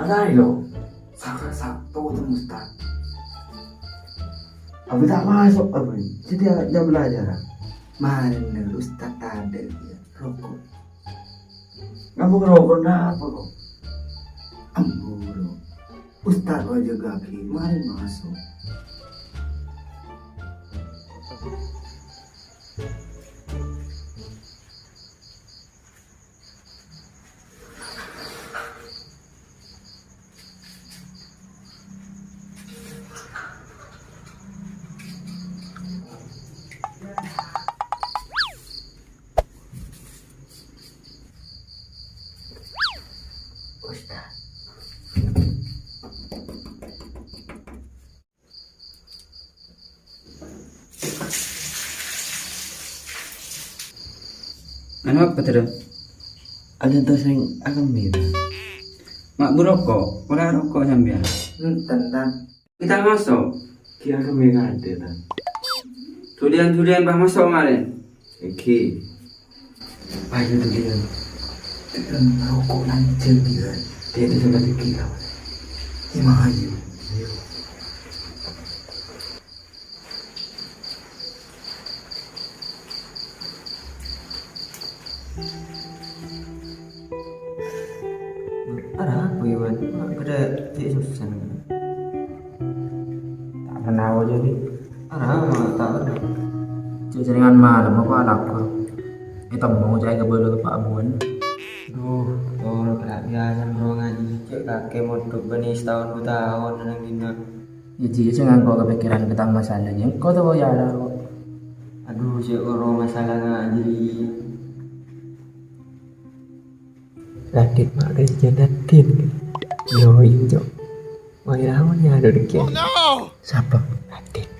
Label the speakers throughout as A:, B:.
A: Ada lo, sakto tuh Ustaz. Abi tak masuk apa? Jadi jam belajar. Mana Ustaz ada dia rokok. Kamu ngerokok apa kok? Amburo. Ustaz aja gaki, mari masuk. Ustaz.
B: Anu apa tuh?
A: Ada tuh sing akan mirip.
B: Mak buroko, ora rokok sampean.
A: Tentang
B: Kita masuk.
A: kia akan mirip ada kan.
B: Durian bah masuk kemarin.
A: Iki. Ayo tuh dia. Dan rokok lancel dia. Dia itu sudah dikira. Ima ayo. Ayo.
C: Ada apa Iwan? Ada cek susah kan?
B: Tak pernah jadi.
C: Ada apa? Tak ada.
B: Jaringan malam apa lapar. Kita mau cari ke belu ke Pak Abuan.
C: Duh, kalau kena biasa bro ngaji cek kakek mau duduk benih setahun 2 tahun nang dina.
B: Ya jadi jangan kau kepikiran tentang masalahnya. Kau tahu ya ada.
C: Aduh, cek orang masalah ngaji. Radit mak ada jandatin. Yo injo. Wah, lawannya ada deket. Oh no. Siapa? Radit.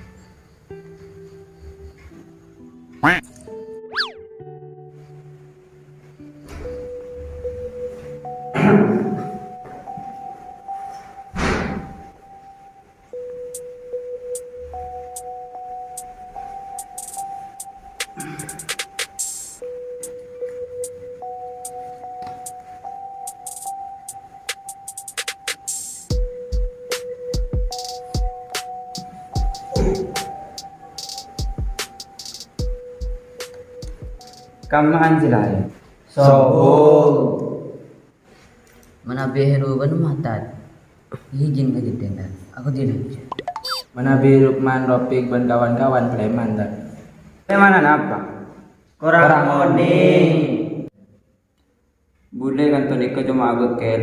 B: Kamaan sila ya.
D: Mana beheru banu matat. Hijin ka jitenda. Aku tidak.
B: Menabi Lukman, Ropik, dan kawan-kawan preman tak. Premanan apa?
C: Kurang oni.
B: Bule kan tuh nikah cuma agak kel.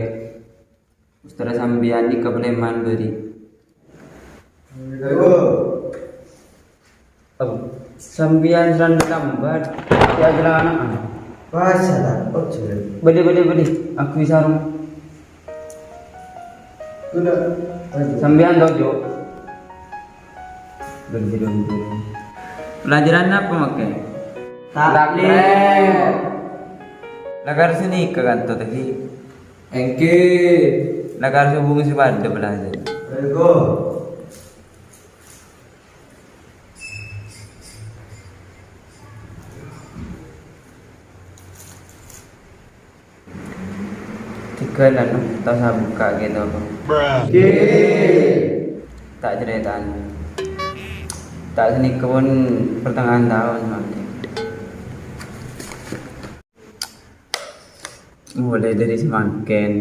B: Ustaz sambian di preman beri. Sambian seran lambat. Ya jelas anak.
A: Bahasa lah, ojo.
B: Beli. Aku bisa rum.
A: Sudah.
B: Sambian dojo. Beli. Pelajaran apa makai?
C: Taklid.
B: Lagar sini ke kantor tadi.
A: Engke.
B: Lagar hubung si pada belajar.
A: Ayo.
B: Tiga lalu tak saya buka gitu apa? Tak ceritaan. Tak seni kebun pertengahan tahun nanti. Mulai dari semakin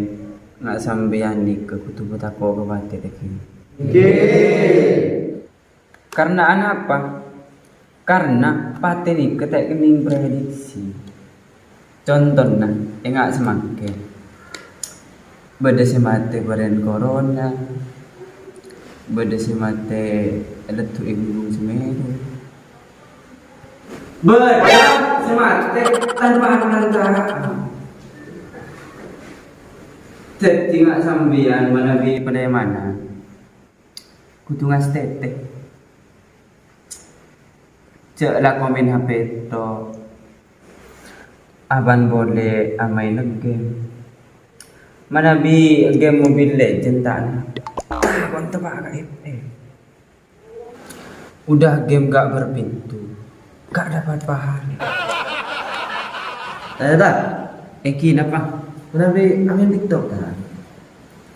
B: nak sambian di ke kutub tako ke bate lagi. Karena anak apa? Karena pate ni ketek kening prediksi. Contohnya, enggak semakin. Beda si mate beren corona. Beda si mate letu ibu semeru. Beda si mate tanpa penantara. Jadi nggak sambian menabi pada mana? Kudu ngas teteh. Cek lah komen HP to. Aban boleh amai game. Menabi game Mobile Legend tak nak. Mantap agak Udah game gak berpintu, gak dapat pahala.
A: Ada tak?
B: Eki apa?
A: Menabi amin TikTok kan?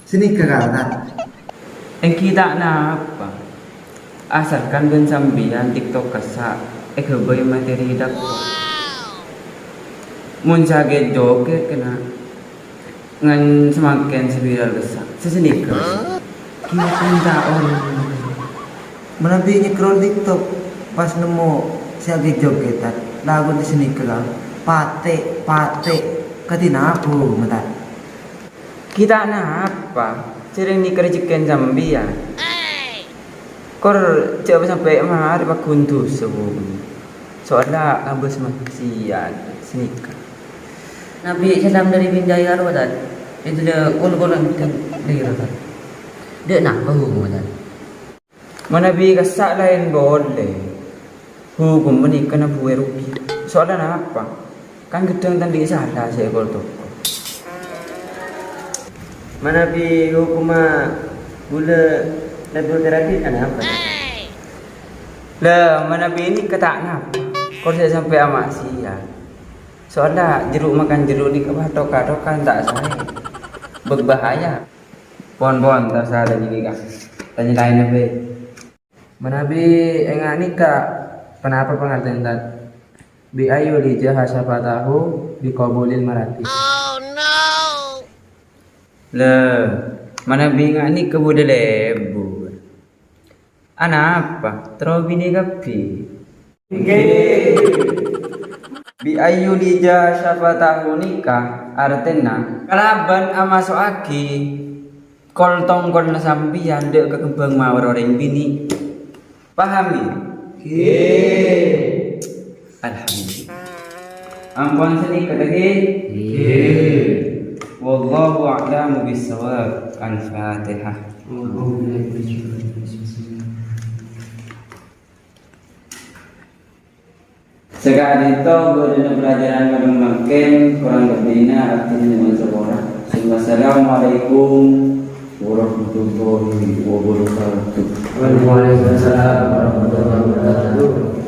A: Sini ke kan?
B: Kita na apa? Asalkan ben sambian TikTok kasa kebay materi dak. Mun saget joget kena ngan semakin viral kasa. Sesini ke. Kita taon.
A: Menabi nyekrol TikTok pas nemu si agi jogetan lagu di sini ke kan? Pate katina aku mata.
B: Kita na apa? Sering ni kerjikan sambian. Kor coba sampai mahar pak kuntu sebelum. Soalnya abis maksiat senika.
D: Nabi salam dari Binjaya Rodat. Itu dia gol-golan kan dari Rodat. Dia nak bahu Rodat.
B: Manabi kasak lain boleh. Hukum menikah na buai rugi. Soalnya apa? Kan gedang tadi salah saya gol toko. Manabi hukum gula lebih terakhir kan apa? Lah manabi ini ketak napa? Kau saya sampai amat sia. Soalnya jeruk makan jeruk di katok-katokan tak saya. Berbahaya. Pon-pon tak salah lagi kan. Tanya lain apa? Manabi enggak nikah. Kenapa pengertian tadi? Bi ayu lijah siapa tahu dikabulin marati. Oh no. Lah, mana bingung ni kebuda lebu. Anak apa? Terus bini kapi. Bi ayu lijah siapa tahu nikah artinya kalaban ama soaki kol tongkol na sambian dek kekembang mawar orang bini. Pahami? Alhamdulillah. Ampun seni katahi. Wallahu a'lamu bis-shawab. Al-Fatihah. Sekarang itu guna pelajaran makin kurang lebihnya artinya dengan sekolah. Wassalamualaikum warahmatullahi wabarakatuh.
C: Waalaikumsalam warahmatullahi wabarakatuh.